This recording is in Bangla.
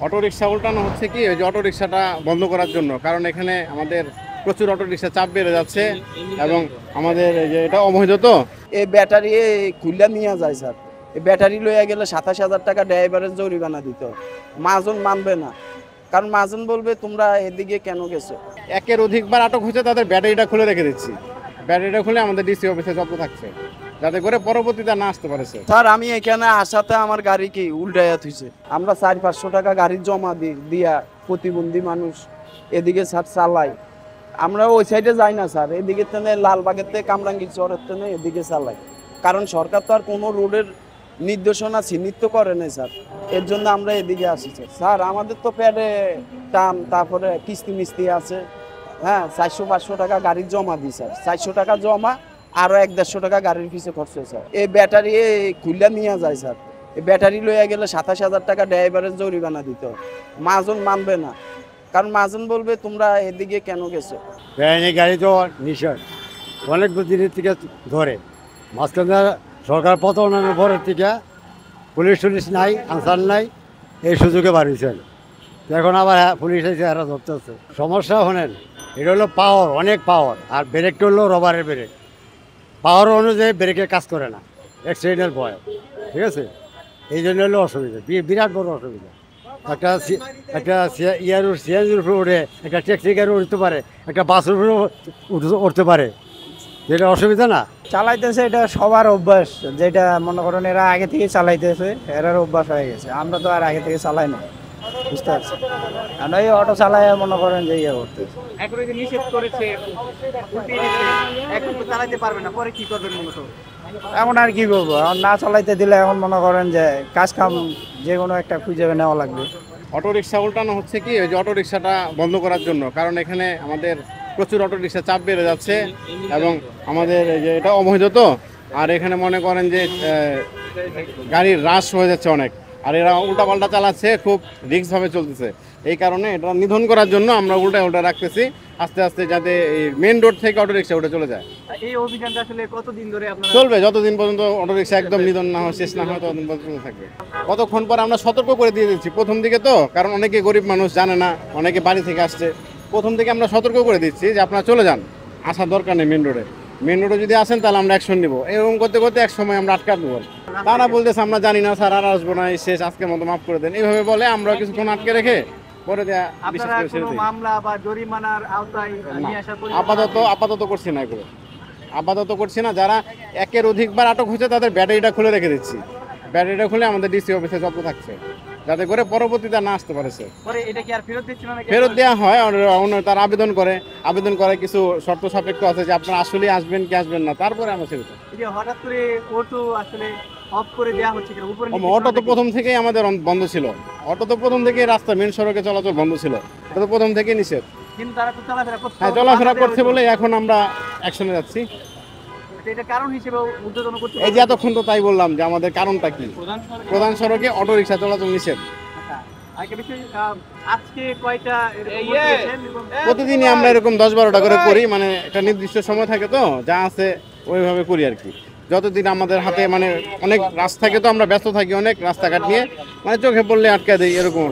অটোরিকশা উল্টানো হচ্ছে কি, ওই যে অটোরিকশাটা বন্ধ করার জন্য, কারণ এখানে আমাদের প্রচুর অটোরিকশা চাপ বেড়ে যাচ্ছে এবং আমাদের এই যে এটা অবৈধ তো। এই ব্যাটারি খুললা নিয়ে যায় স্যার। এই ব্যাটারি লইয়া গেলে 27,000 টাকা ড্রাইভারের জরিমানা দিতে হয়। মহাজন মানবে না, কারণ মহাজন বলবে তোমরা এদিকে কেন গেছো। একের অধিকবার আটক হচ্ছে, তাদের ব্যাটারিটা খুলে রেখে দিচ্ছি। ব্যাটারিটা খুলে আমাদের ডিসি অফিসে যত্ন থাকছে, যাতে করে পরবর্তীতে না আসতে পারে স্যার। স্যার আমি এখানে আসাতে আমার গাড়ি কি উল্টাইয়া থুইছে। আমরা 400-500 টাকা গাড়ির জমা দিয়া প্রতিবন্ধী মানুষ এদিকে স্যার চালাই। আমরা ওই সাইডে যাই না স্যার, এদিকে তেনে লালবাগের থেকে কামরাঙ্গীর চরের তেনে এদিকে চালাই, কারণ সরকার তো আর কোনো রোডের নির্দেশনা চিহ্নিত করে নাই স্যার। এর জন্য আমরা এদিকে আসি স্যার। স্যার আমাদের তো প্যাডে টান, তারপরে কিস্তি মিস্তি আছে। হ্যাঁ, 400-500 টাকা গাড়ির জমা দিই স্যার। 400 টাকা জমা, আরও 100-150 টাকা গাড়ির পিছে খরচ হয় স্যার। এই ব্যাটারি খুললা নিয়ে যায় স্যার। এই ব্যাটারি লইয়া গেলে 27,000 টাকা ড্রাইভারের জরিমানা দিতে হয়। মহাজন মানবে না, কারণ মহাজন বলবে তোমরা এদিকে কেন গেছো। বেআইনি গাড়ি তো নিষেধ, অনেক দিনের থেকে ধরে মাঝখানে সরকার পতনের পরের থেকে পুলিশ টুলিশ নাই, আনসার নাই, এই সুযোগে বাড়িয়েছেন। এখন আবার পুলিশ এসে এরা ধরতেছে। সমস্যা শোনেন, এটা হলো পাওয়ার, অনেক পাওয়ার, আর ব্রেকটা হলো রবারের ব্রেক। পাওয়ার অনুযায়ী ব্রেকে কাজ করে না, অ্যাক্সিডেন্টের ভয়। ঠিক আছে, এই জন্য হলো অসুবিধা, বিরাট বড় অসুবিধা। একটা সিএনজির উপরে উঠে, একটা ট্যাক্সি গাড়ি উঠতে পারে, একটা বাসের উপরে উঠতে পারে, যেটা অসুবিধা না। চালাইতেছে এটা সবার অভ্যাস, যেটা মনে করেন এরা আগে থেকে চালাইতেছে, এরার অভ্যাস হয়ে গেছে। আমরা তো আর আগে থেকে চালাই না, বুঝতে পারছি। আর এই অটো চালায় মনে করেন যে ইয়ে করতেছে। এখন যে নিষেধ করেছে, উল্টিয়ে দিচ্ছে, এখন তো চালাতে পারবে না, পরে কি করবেন মূলত? এখন আর কি করবো, এখন না চালাইতে দিলে এখন মনে করেন যে কাজ কাম যে কোনো একটা খুঁজে নেওয়া লাগবে। অটোরিকশা উল্টানো হচ্ছে কি, ওই যে অটোরিকশাটা বন্ধ করার জন্য, কারণ এখানে আমাদের প্রচুর অটোরিকশা চাপ বেড়ে যাচ্ছে এবং আমাদের এই যে এটা অবৈধ তো। আর এখানে মনে করেন যে গাড়ির রাশ হয়ে যাচ্ছে অনেক, আর এরা উল্টাপাল্টা চালাচ্ছে, খুব রিস্কভাবে চলতেছে। এই কারণে এটা নিধন করার জন্য আমরা উল্টা রাখতেছি আস্তে আস্তে, যাতে এই মেন রোড থেকে অটোরিকশা উঠে চলে যায়। এই অভিযানটা আসলে কতদিন ধরে আপনারা চলবে? যতদিন পর্যন্ত অটোরিকশা একদম নিধন না হয়, শেষ না হয়, ততদিন পর্যন্ত চলতে থাকবে। কতক্ষণ পর আমরা সতর্ক করে দিয়ে দিচ্ছি প্রথম দিকে তো, কারণ অনেকে গরিব মানুষ জানে না, অনেকে বাড়ি থেকে আসছে। প্রথম থেকে আমরা সতর্ক করে দিচ্ছি যে আপনারা চলে যান, আসার দরকার নেই মেন রোডে। মেন রোডে যদি আসেন তাহলে আমরা অ্যাকশন নিব। এরকম করতে করতে এক সময় আমরা আটকা দেবো। তারা বলতেছে আমরা জানি না স্যার, আর আসবো না, এই শেষ, আজকের মতো মাফ করে দেন, এইভাবে বলে আমরা কিছুক্ষণ আটকে রেখে পরে বিশেষ আপনারা করে ছেড়ে কোনো দিই। মামলা বা জরিমানার আওতায় নিয়ে আসার আপাতত করছি না এগুলো, আপাতত করছি না। যারা একের অধিকবার আটক হচ্ছে, তাদের ব্যাটারিটা খুলে রেখে দিচ্ছি। ব্যাটারিটা খুলে আমাদের ডিসি অফিসে যত্ন থাকছে, যাতে করে পরবর্তীতে না আসতে পারে স্যার। পরে এটা কি আর ফেরত দিচ্ছে না নাকি? ফেরত দেওয়া হয়, তার আবেদন করে কিছু শর্ত সাপেক্ষ আছে যে আপনারা আসলে আসবেন কি আসবেন না, তারপরে আমরা ছেড়ে দেব। এই যে হঠাৎ করে অটো আসলে অফ করে দেওয়া হচ্ছে কেন? উপরে অটো তো প্রথম থেকেই আমাদের বন্ধ ছিল। অটো তো প্রথম থেকেই রাস্তা, মেন সড়কে চলাচল বন্ধ ছিল, এটা তো প্রথম থেকেই নিষেধ। কিন্তু তারা তো চলাফেরা করছে। হ্যাঁ, চলাফেরা করছে বলে এখন আমরা অ্যাকশনে যাচ্ছি। এটা কারণ হিসেবে উদ্বোধন করতে এই যে এতক্ষণ তো তাই বললাম যে আমাদের কারণটা কি, প্রধান সড়কে অটোরিকশা চলাচল নিষেধ। আরেকটা বিষয়, আজকে কয়টা এরকম হয়েছেন? প্রতিদিনই আমরা এরকম 10-12টা করে করি, মানে একটা নির্দিষ্ট সময় থাকে তো, যা আছে ওইভাবে করি আর কি। যতদিন আমাদের হাতে মানে অনেক রাস্তা থাকে তো, আমরা ব্যস্ত থাকি অনেক রাস্তাঘাট নিয়ে, মানে চোখে পড়লে আটকে দিই, এরকম।